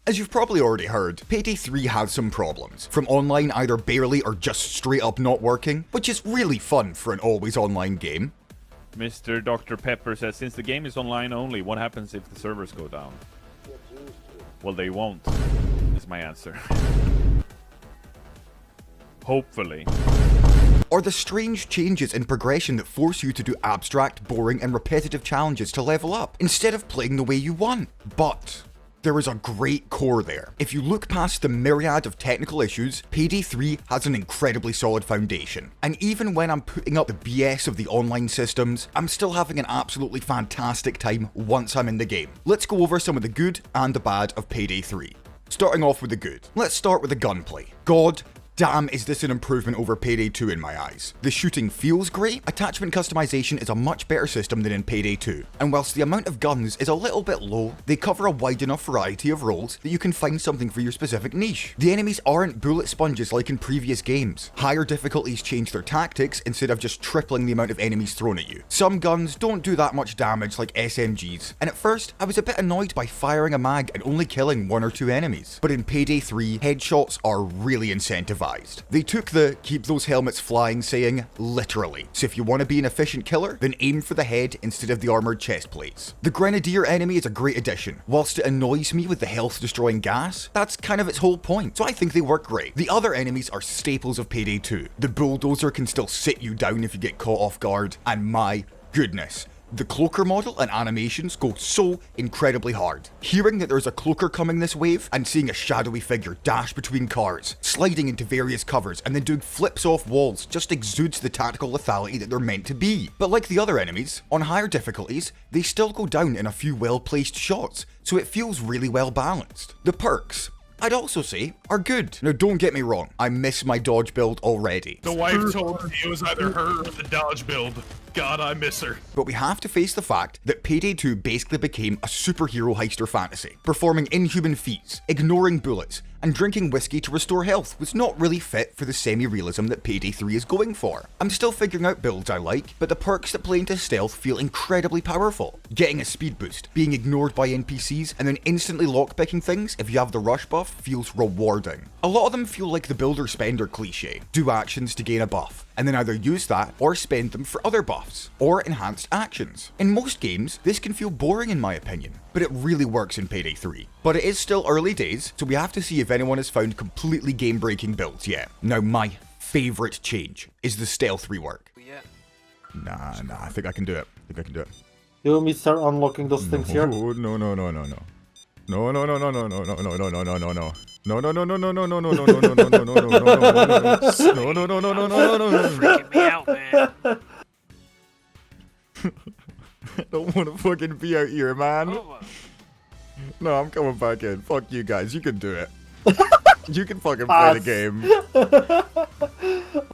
As you've probably already heard, Payday 3 has some problems, from online either barely or just straight up not working, which is really fun for an always online game. Mr. Dr. Pepper says, since the game is online only, what happens if the servers go down? Well, they won't, is my answer. Hopefully. Or the strange changes in progression that force you to do abstract, boring, and repetitive challenges to level up, instead of playing the way you want. But there is a great core there. If you look past the myriad of technical issues, Payday 3 has an incredibly solid foundation. And even when I'm putting up the BS of the online systems, I'm still having an absolutely fantastic time once I'm in the game. Let's go over some of the good and the bad of Payday 3. Starting off with the good. Let's start with the gunplay. God damn, is this an improvement over Payday 2 in my eyes. The shooting feels great, attachment customization is a much better system than in Payday 2, and whilst the amount of guns is a little bit low, they cover a wide enough variety of roles that you can find something for your specific niche. The enemies aren't bullet sponges like in previous games. Higher difficulties change their tactics instead of just tripling the amount of enemies thrown at you. Some guns don't do that much damage like SMGs, and at first I was a bit annoyed by firing a mag and only killing 1 or 2 enemies. But in Payday 3, headshots are really incentivized. They took the keep those helmets flying saying literally. So if you want to be an efficient killer, then aim for the head instead of the armored chest plates. The Grenadier enemy is a great addition. Whilst it annoys me with the health destroying gas, that's kind of its whole point, so I think they work great. The other enemies are staples of Payday 2. The bulldozer can still sit you down if you get caught off guard, and my goodness, the cloaker model and animations go so incredibly hard. Hearing that there's a cloaker coming this wave and seeing a shadowy figure dash between cars, sliding into various covers and then doing flips off walls just exudes the tactical lethality that they're meant to be. But like the other enemies, on higher difficulties, they still go down in a few well-placed shots, so it feels really well balanced. The perks, I'd also say, are good. Now don't get me wrong, I miss my dodge build already. The wife told me it was either her or the dodge build. God, I miss her. But we have to face the fact that Payday 2 basically became a superhero heister fantasy. Performing inhuman feats, ignoring bullets, and drinking whiskey to restore health was not really fit for the semi-realism that Payday 3 is going for. I'm still figuring out builds I like, but the perks that play into stealth feel incredibly powerful. Getting a speed boost, being ignored by NPCs, and then instantly lockpicking things if you have the rush buff feels rewarding. A lot of them feel like the builder spender cliche. Do actions to gain a buff, and then either use that or spend them for other buffs, or enhanced actions. In most games, this can feel boring in my opinion, but it really works in Payday 3. But it is still early days, so we have to see if anyone has found completely game-breaking builds yet. Now my favourite change is the stealth rework. Yeah. Nah, I think I can do it. You want me to start unlocking those things here? No. No. Freaking me out, man. I don't want to fucking be out here, man. Oh, No, I'm coming back in. Fuck you guys, you can do it. You can fucking play the game.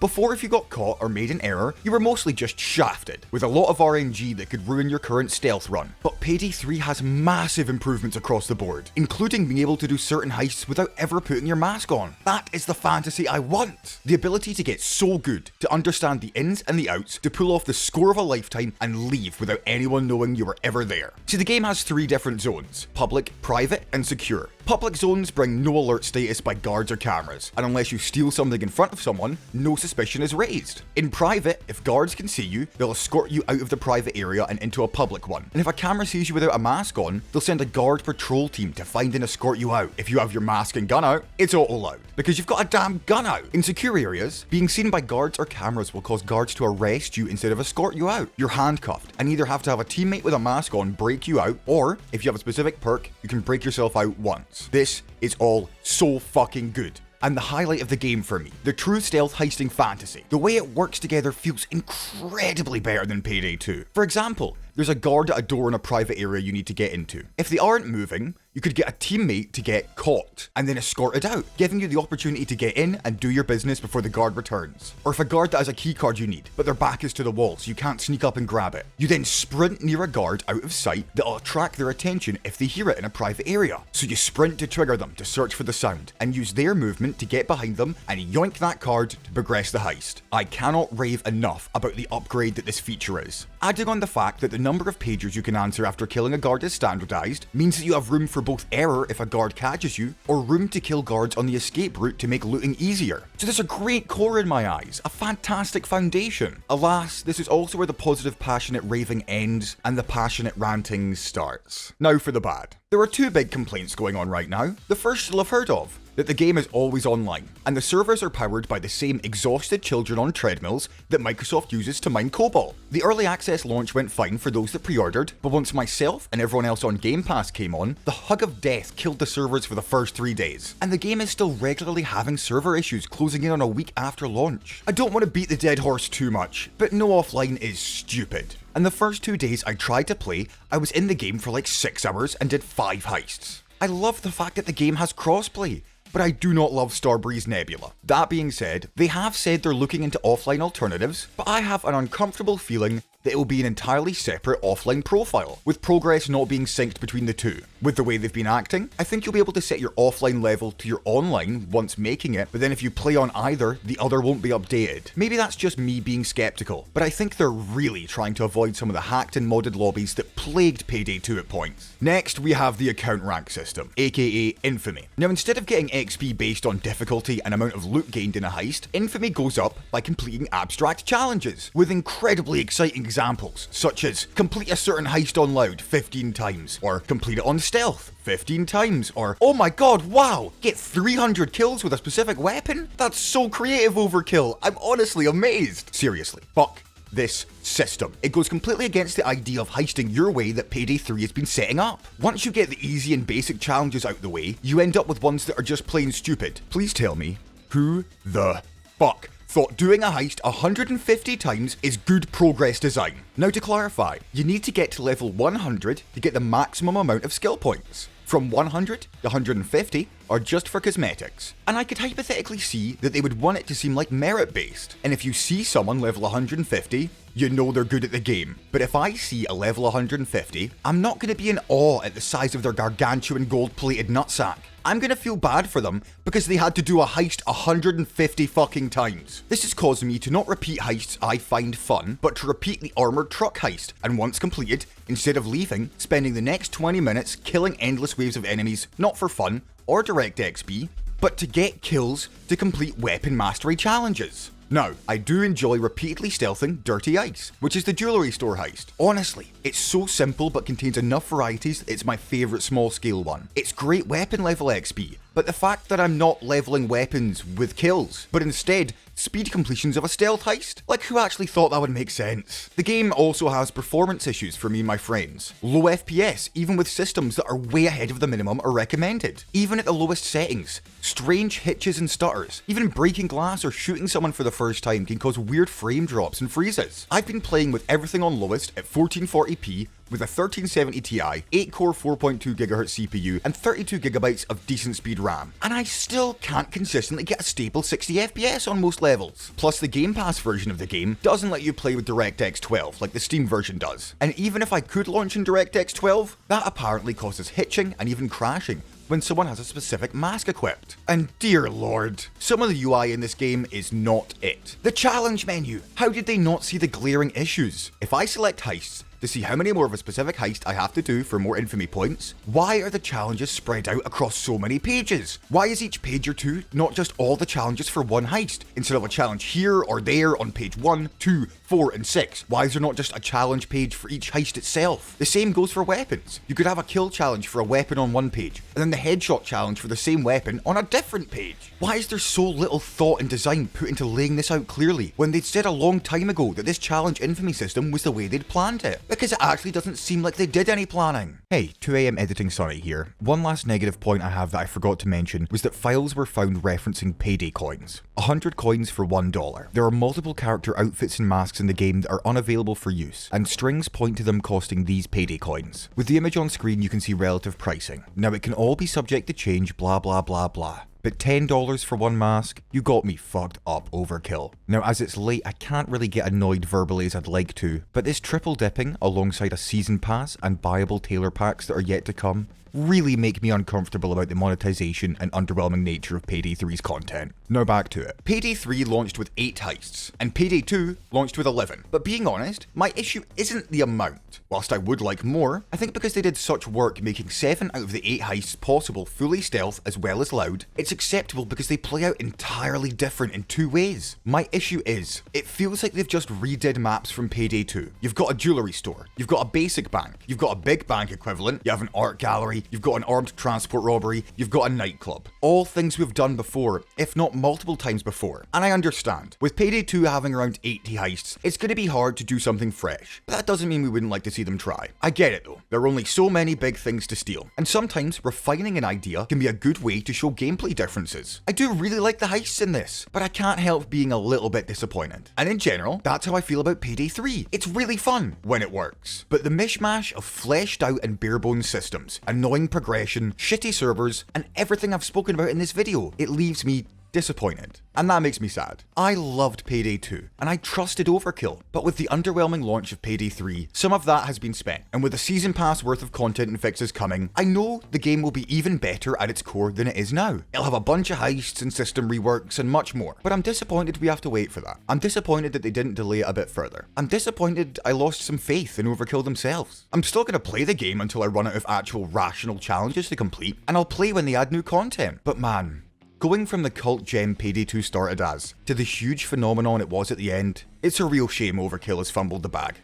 Before, if you got caught or made an error, you were mostly just shafted, with a lot of RNG that could ruin your current stealth run. But Payday 3 has massive improvements across the board, including being able to do certain heists without ever putting your mask on. That is the fantasy I want! The ability to get so good, to understand the ins and the outs, to pull off the score of a lifetime and leave without anyone knowing you were ever there. See, the game has 3 different zones: public, private, and secure. Public zones bring no alert status by guards or cameras, and unless you steal something in front of someone, no suspicion is raised. In private, if guards can see you, they'll escort you out of the private area and into a public one. And if a camera sees you without a mask on, they'll send a guard patrol team to find and escort you out. If you have your mask and gun out, it's auto allowed, because you've got a damn gun out. In secure areas, being seen by guards or cameras will cause guards to arrest you instead of escort you out. You're handcuffed, and either have to have a teammate with a mask on break you out, or if you have a specific perk, you can break yourself out once. This is all so fucking good. And the highlight of the game for me, the true stealth heisting fantasy. The way it works together feels incredibly better than Payday 2. For example, there's a guard at a door in a private area you need to get into. If they aren't moving, you could get a teammate to get caught and then escorted out, giving you the opportunity to get in and do your business before the guard returns. Or if a guard that has a key card you need, but their back is to the wall so you can't sneak up and grab it, you then sprint near a guard out of sight that'll attract their attention if they hear it in a private area. So you sprint to trigger them to search for the sound and use their movement to get behind them and yoink that card to progress the heist. I cannot rave enough about the upgrade that this feature is. Adding on the fact that the number of pagers you can answer after killing a guard is standardized, means that you have room for both error if a guard catches you, or room to kill guards on the escape route to make looting easier. So there's a great core in my eyes, a fantastic foundation. Alas, this is also where the positive passionate raving ends and the passionate ranting starts. Now for the bad. There are two big complaints going on right now. The first you'll have heard of, that the game is always online, and the servers are powered by the same exhausted children on treadmills that Microsoft uses to mine COBOL. The early access launch went fine for those that pre-ordered, but once myself and everyone else on Game Pass came on, the hug of death killed the servers for the first 3 days, and the game is still regularly having server issues closing in on a week after launch. I don't want to beat the dead horse too much, but no offline is stupid. And the first 2 days I tried to play, I was in the game for like 6 hours and did 5 heists. I love the fact that the game has crossplay, but I do not love Starbreeze Nebula. That being said, they have said they're looking into offline alternatives, but I have an uncomfortable feeling that it will be an entirely separate offline profile, with progress not being synced between the two. With the way they've been acting, I think you'll be able to set your offline level to your online once making it, but then if you play on either, the other won't be updated. Maybe that's just me being skeptical, but I think they're really trying to avoid some of the hacked and modded lobbies that plagued Payday 2 at points. Next, we have the account rank system, aka Infamy. Now instead of getting XP based on difficulty and amount of loot gained in a heist, Infamy goes up by completing abstract challenges, with incredibly exciting examples, such as complete a certain heist on loud 15 times, or complete it on stealth 15 times, or oh my god, wow, get 300 kills with a specific weapon? That's so creative overkill, I'm honestly amazed. Seriously, fuck this system. It goes completely against the idea of heisting your way that Payday 3 has been setting up. Once you get the easy and basic challenges out the way, you end up with ones that are just plain stupid. Please tell me, who the fuck thought doing a heist 150 times is good progress design? Now to clarify, you need to get to level 100 to get the maximum amount of skill points. From 100 to 150 are just for cosmetics. And I could hypothetically see that they would want it to seem like merit based. And if you see someone level 150, you know they're good at the game. But if I see a level 150, I'm not going to be in awe at the size of their gargantuan gold-plated nutsack. I'm gonna feel bad for them because they had to do a heist 150 fucking times. This has caused me to not repeat heists I find fun, but to repeat the armored truck heist, and once completed, instead of leaving, spending the next 20 minutes killing endless waves of enemies, not for fun or direct XP, but to get kills to complete weapon mastery challenges. Now, I do enjoy repeatedly stealthing Dirty Ice, which is the jewellery store heist. Honestly, it's so simple but contains enough varieties that it's my favourite small scale one. It's great weapon level XP, but the fact that I'm not leveling weapons with kills, but instead speed completions of a stealth heist? Like, who actually thought that would make sense? The game also has performance issues for me and my friends. Low FPS, even with systems that are way ahead of the minimum are recommended. Even at the lowest settings. Strange hitches and stutters. Even breaking glass or shooting someone for the first time can cause weird frame drops and freezes. I've been playing with everything on lowest at 1440p, with a 1370 Ti, 8-core 4.2 GHz CPU, and 32GB of decent speed RAM. And I still can't consistently get a stable 60 FPS on most levels. Plus, the Game Pass version of the game doesn't let you play with DirectX 12 like the Steam version does. And even if I could launch in DirectX 12, that apparently causes hitching and even crashing when someone has a specific mask equipped. And dear lord, some of the UI in this game is not it. The challenge menu, how did they not see the glaring issues? If I select heists, to see how many more of a specific heist I have to do for more infamy points, why are the challenges spread out across so many pages? Why is each page or two not just all the challenges for one heist, instead of a challenge here or there on page 1, 2, 4, and 6? Why is there not just a challenge page for each heist itself? The same goes for weapons. You could have a kill challenge for a weapon on one page, and then the headshot challenge for the same weapon on a different page. Why is there so little thought and design put into laying this out clearly, when they'd said a long time ago that this challenge infamy system was the way they'd planned it? Because it actually doesn't seem like they did any planning. Hey, 2am editing Sonny here. One last negative point I have that I forgot to mention was that files were found referencing Payday coins. 100 coins for $1. There are multiple character outfits and masks in the game that are unavailable for use, and strings point to them costing these Payday coins. With the image on screen you can see relative pricing. Now it can all be subject to change, blah blah blah blah. But $10 for one mask? You got me fucked up overkill. Now as it's late I can't really get annoyed verbally as I'd like to, but this triple dipping alongside a season pass and buyable tailor packs that are yet to come really make me uncomfortable about the monetization and underwhelming nature of Payday 3's content. Now back to it. Payday 3 launched with 8 heists, and Payday 2 launched with 11. But being honest, my issue isn't the amount. Whilst I would like more, I think because they did such work making 7 out of the 8 heists possible fully stealth as well as loud, it's acceptable because they play out entirely different in 2 ways. My issue is, it feels like they've just redid maps from Payday 2. You've got a jewellery store, you've got a basic bank, you've got a big bank equivalent, you have an art gallery, you've got an armed transport robbery, you've got a nightclub. All things we've done before, if not multiple times before. And I understand, with Payday 2 having around 80 heists, it's going to be hard to do something fresh. But that doesn't mean we wouldn't like to see them try. I get it though, there are only so many big things to steal, and sometimes refining an idea can be a good way to show gameplay differences. I do really like the heists in this, but I can't help being a little bit disappointed. And in general, that's how I feel about Payday 3. It's really fun when it works. But the mishmash of fleshed out and bare bones systems, annoying progression, shitty servers, and everything I've spoken about in this video, it leaves me disappointed. And that makes me sad. I loved Payday 2, and I trusted Overkill, but with the underwhelming launch of Payday 3, some of that has been spent, and with a season pass worth of content and fixes coming, I know the game will be even better at its core than it is now. It'll have a bunch of heists and system reworks and much more, but I'm disappointed we have to wait for that. I'm disappointed that they didn't delay it a bit further. I'm disappointed I lost some faith in Overkill themselves. I'm still gonna play the game until I run out of actual rational challenges to complete, and I'll play when they add new content. But man, going from the cult gem Payday 2 started as, to the huge phenomenon it was at the end, it's a real shame Overkill has fumbled the bag.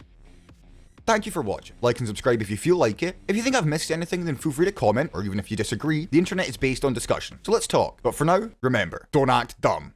Thank you for watching. Like and subscribe if you feel like it. If you think I've missed anything, then feel free to comment, or even if you disagree. The internet is based on discussion, so let's talk. But for now, remember, don't act dumb.